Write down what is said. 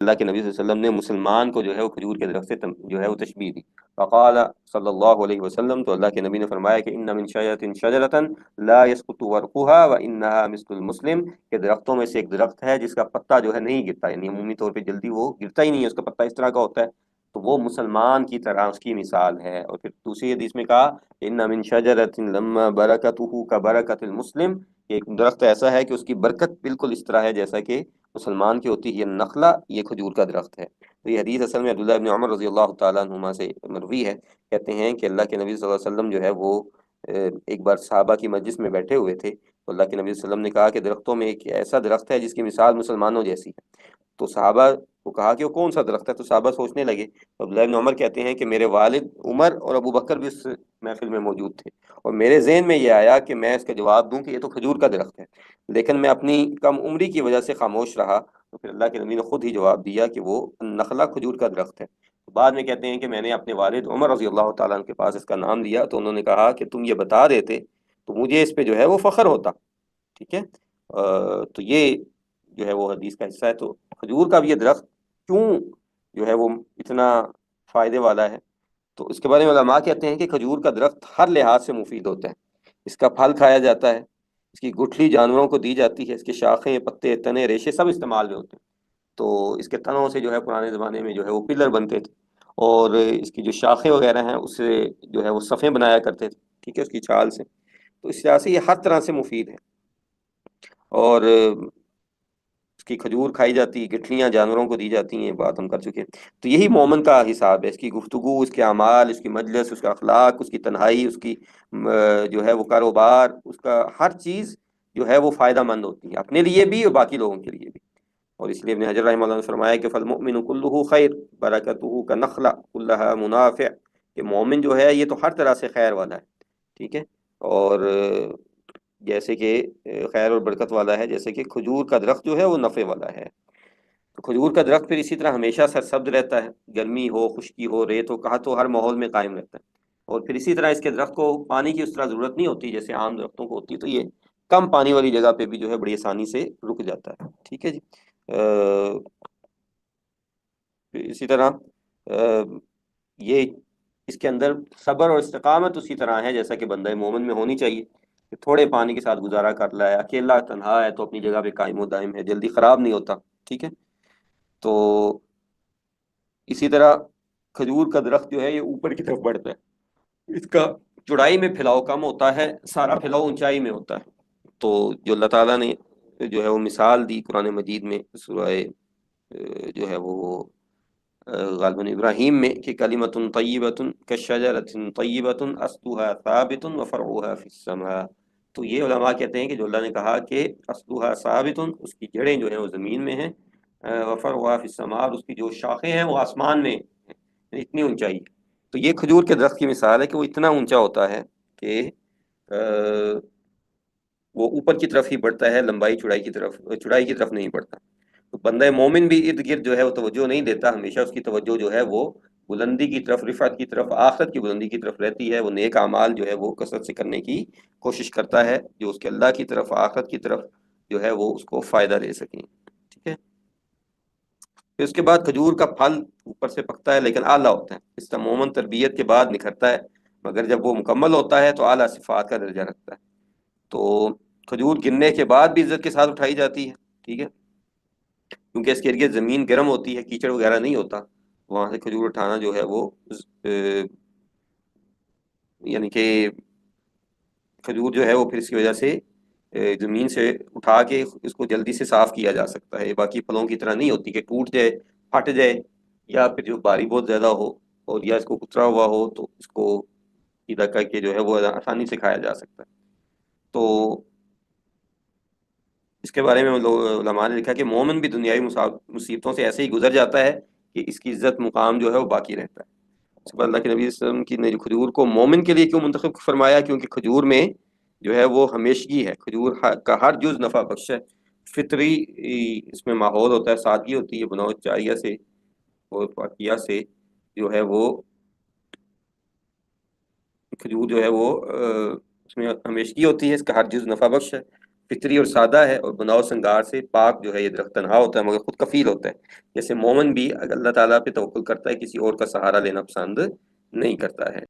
اللہ کے نبی صلی اللہ علیہ وسلم نے مسلمان کو جو ہے وہ کھجور کے درخت سے جو ہے وہ تشبیہ دی. فقال صلی اللہ علیہ وسلم، تو اللہ کے نبی نے فرمایا کہ ان من شجرۃ لا يسقط ورقها وانها مثل المسلم، کہ درختوں میں سے ایک درخت ہے جس کا پتا جو ہے نہیں گرتا، یعنی عمومی طور پہ جلدی وہ گرتا ہی نہیں ہے، اس کا پتا اس طرح کا ہوتا ہے، تو وہ مسلمان کی طرح اس کی مثال ہے. اور پھر دوسری حدیث میں کہا ان من شجرۃ لما برکتہ کبرکۃ المسلم، کہ ایک درخت ایسا ہے کہ اس کی برکت بالکل اس طرح ہے جیسا کہ مسلمان کی ہوتی ہے. یہ نخلا، یہ کھجور کا درخت ہے. تو یہ حدیث اصل میں عبداللہ ابن عمر رضی اللہ تعالیٰ عنہما سے مروی ہے. کہتے ہیں کہ اللہ کے نبی صلی اللہ علیہ وسلم جو ہے وہ ایک بار صحابہ کی مجلس میں بیٹھے ہوئے تھے، تو اللہ کے نبی صلی اللہ علیہ وسلم نے کہا کہ درختوں میں ایک ایسا درخت ہے جس کی مثال مسلمانوں جیسی ہے. تو صحابہ کو کہا کہ وہ کون سا درخت ہے، تو صحابہ سوچنے لگے. تو عبداللہ ابن عمر کہتے ہیں کہ میرے والد عمر اور ابو بکر بھی اس محفل میں موجود تھے، اور میرے ذہن میں یہ آیا کہ میں اس کا جواب دوں کہ یہ تو کھجور کا درخت ہے، لیکن میں اپنی کم عمری کی وجہ سے خاموش رہا. تو پھر اللہ کے نبی نے خود ہی جواب دیا کہ وہ نخلا کھجور کا درخت ہے. بعد میں کہتے ہیں کہ میں نے اپنے والد عمر رضی اللہ تعالیٰ عنہ کے پاس اس کا نام لیا، تو انہوں نے کہا کہ تم یہ بتا دیتے تو مجھے اس پہ جو ہے وہ فخر ہوتا. ٹھیک ہے. تو یہ جو ہے وہ حدیث کا حصہ ہے. تو کھجور کا بھی یہ درخت کیوں جو ہے وہ اتنا فائدے والا ہے، تو اس کے بارے میں علماء کہتے ہیں کہ کھجور کا درخت ہر لحاظ سے مفید ہوتا ہے. اس کا پھل کھایا جاتا ہے، اس کی گٹھلی جانوروں کو دی جاتی ہے، اس کے شاخیں، پتے، تنے، ریشے سب استعمال میں ہوتے ہیں. تو اس کے تنوں سے جو ہے پرانے زمانے میں جو ہے وہ پلر بنتے تھے، اور اس کی جو شاخیں وغیرہ ہیں اس سے جو ہے وہ صفیں بنایا کرتے تھے. ٹھیک ہے، اس کی چھال سے. تو اس لحاظ سے یہ ہر طرح سے مفید ہے. اور اس کی کھجور کھائی جاتی، گٹھلیاں جانوروں کو دی جاتی ہیں، بات ہم کر چکے. تو یہی مومن کا حساب ہے، اس کی گفتگو، اس کے اعمال، اس کی مجلس، اس کا اخلاق، اس کی تنہائی، اس کی جو ہے وہ کاروبار، اس کا ہر چیز جو ہے وہ فائدہ مند ہوتی ہے، اپنے لیے بھی اور باقی لوگوں کے لیے بھی. اور اس لیے ابن حجر رحمہ اللہ نے فرمایا کہ فالمؤمن کلہ خیر برکتہ کنخلہ کلھا منافع، کہ مومن جو ہے یہ تو ہر طرح سے خیر والا ہے. ٹھیک ہے. اور جیسے کہ خیر اور برکت والا ہے، جیسے کہ کھجور کا درخت جو ہے وہ نفع والا ہے. تو کھجور کا درخت پھر اسی طرح ہمیشہ سرسبز رہتا ہے، گرمی ہو، خشکی ہو، ریت ہو، قحط ہو، ہر ماحول میں قائم رہتا ہے. اور پھر اسی طرح اس کے درخت کو پانی کی اس طرح ضرورت نہیں ہوتی جیسے عام درختوں کو ہوتی ہے، تو یہ کم پانی والی جگہ پہ بھی جو ہے بڑی آسانی سے رک جاتا ہے. ٹھیک ہے جی. اسی طرح یہ اس کے اندر صبر اور استقامت اسی طرح ہے جیسا کہ بندہ مومن میں ہونی چاہیے، کہ تھوڑے پانی کے ساتھ گزارا کر لائے، اکیلا تنہا ہے تو اپنی جگہ پہ قائم و دائم ہے، جلدی خراب نہیں ہوتا. ٹھیک ہے. تو اسی طرح کھجور کا درخت جو ہے یہ اوپر کی طرف بڑھتا ہے، اس کا چوڑائی میں پھیلاؤ کم ہوتا ہے، سارا پھیلاؤ اونچائی میں ہوتا ہے. تو جو اللہ تعالیٰ نے جو ہے وہ مثال دی قرآن مجید میں سورہ جو ہے وہ غالباً ابراہیم میں، کہ کلمۃ طیبۃ کشجرۃ طیبۃ اصلها ثابت وفرعها فی السماء. تو یہ علماء کہتے ہیں کہ جو اللہ نے کہا کہ اصلها ثابت، اس کی جڑیں جو ہیں وہ زمین میں ہیں، وفرعها فی السماء، اور اس کی جو شاخیں ہیں وہ آسمان میں ہیں، یعنی اتنی اونچائی. تو یہ کھجور کے درخت کی مثال ہے کہ وہ اتنا اونچا ہوتا ہے کہ وہ اوپر کی طرف ہی بڑھتا ہے، لمبائی چوڑائی کی طرف نہیں بڑھتا. تو بندہ مومن بھی ارد گرد جو ہے وہ توجہ نہیں دیتا، ہمیشہ اس کی توجہ جو ہے وہ بلندی کی طرف، رفعت کی طرف، آخرت کی بلندی کی طرف رہتی ہے. وہ نیک اعمال جو ہے وہ کثرت سے کرنے کی کوشش کرتا ہے جو اس کے اللہ کی طرف، آخرت کی طرف جو ہے وہ اس کو فائدہ دے سکیں. ٹھیک ہے. پھر اس کے بعد کھجور کا پھل اوپر سے پکتا ہے لیکن اعلیٰ ہوتا ہے، اس کا مومن تربیت کے بعد نکھرتا ہے، مگر جب وہ مکمل ہوتا ہے تو اعلیٰ صفات کا درجہ رکھتا ہے. تو کھجور گرنے کے بعد بھی عزت کے ساتھ اٹھائی جاتی ہے. ٹھیک ہے. کیونکہ اس کے ارد زمین گرم ہوتی ہے، کیچڑ وغیرہ نہیں ہوتا، وہاں سے کھجور اٹھانا جو ہے وہ یعنی کہ کھجور جو ہے وہ پھر اس کی وجہ سے زمین سے اٹھا کے اس کو جلدی سے صاف کیا جا سکتا ہے. باقی پھلوں کی طرح نہیں ہوتی کہ ٹوٹ جائے، پھٹ جائے، یا پھر جو باری بہت زیادہ ہو اور یا اس کو کترا ہوا ہو تو اس کو سیدھا کر کے جو ہے وہ آسانی سے کھایا جا سکتا ہے. تو اس کے بارے میں علماء نے لکھا کہ مومن بھی دنیاوی مصیبتوں سے ایسے ہی گزر جاتا ہے کہ اس کی عزت مقام جو ہے وہ باقی رہتا ہے. اس کے بعد اللہ کے نبی صلی اللہ علیہ وسلم کی نے کھجور کو مومن کے لیے کیوں منتخب فرمایا؟ کیونکہ کھجور میں جو ہے وہ ہمیشگی ہے، کھجور کا ہر جز نفع بخش ہے، فطری اس میں ماحول ہوتا ہے، سادگی ہوتی ہے، بناؤ چاہیے سے اور پاکیہ سے جو ہے وہ کھجور جو ہے وہ اس میں ہمیشگی ہوتی ہے، اس کا ہر جز نفع بخش ہے، فطری اور سادہ ہے، اور بناؤ سنگار سے پاک جو ہے یہ درخت تنہا ہوتا ہے مگر خود کفیل ہوتا ہے۔ جیسے مومن بھی اگر اللہ تعالیٰ پہ توکل کرتا ہے، کسی اور کا سہارا لینا پسند نہیں کرتا ہے۔